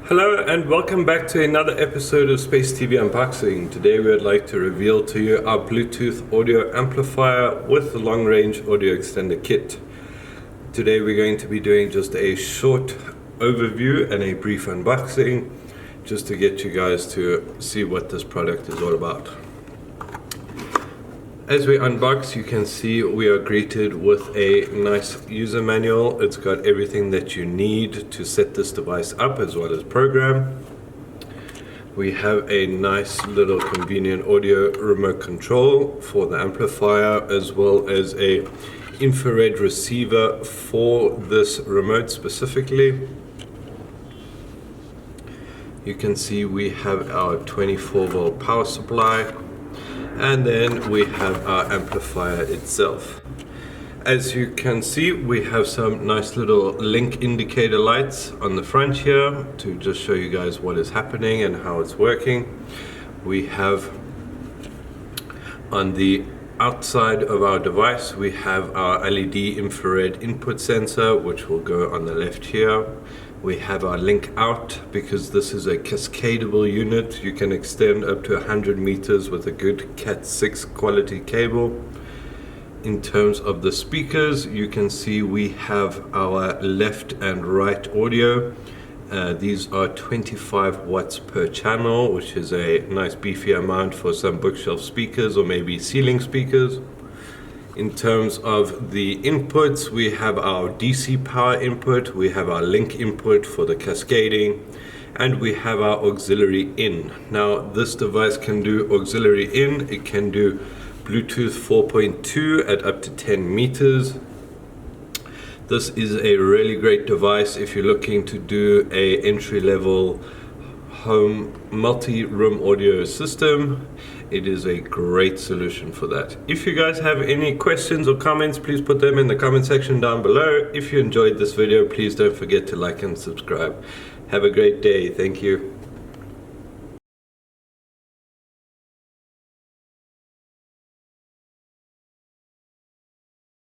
Hello and welcome back to another episode of Space TV Unboxing. Today we would like to reveal to you our Bluetooth audio amplifier with the long range audio extender kit. Today we're going to be doing just a short overview and a brief unboxing just to get you guys to see what this product is all about. As we unbox, you can see we are greeted with a nice user manual. It's got everything that you need to set this device up as well as program. We have a nice little convenient audio remote control for the amplifier, as well as a infrared receiver for this remote specifically. You can see we have our 24-volt power supply. And then we have our amplifier itself. As you can see, we have some nice little link indicator lights on the front here to just show you guys what is happening and how it's working. We have on the outside of our device, we have our LED infrared input sensor, which will go on the left here. We have our link out, because this is a cascadable unit. You can extend up to 100 meters with a good Cat 6 quality cable. In terms of the speakers, you can see we have our left and right audio. These are 25 watts per channel, which is a nice beefy amount for some bookshelf speakers or maybe ceiling speakers. In terms of the inputs, we have our DC power input, we have our link input for the cascading, and we have our auxiliary in. Now, this device can do auxiliary in, it can do Bluetooth 4.2 at up to 10 meters. This is a really great device if you're looking to do a entry-level home multi-room audio system. It is a great solution for that. If you guys have any questions or comments, please put them in the comment section down below. If you enjoyed this video, please don't forget to like and subscribe. Have a great day. Thank you.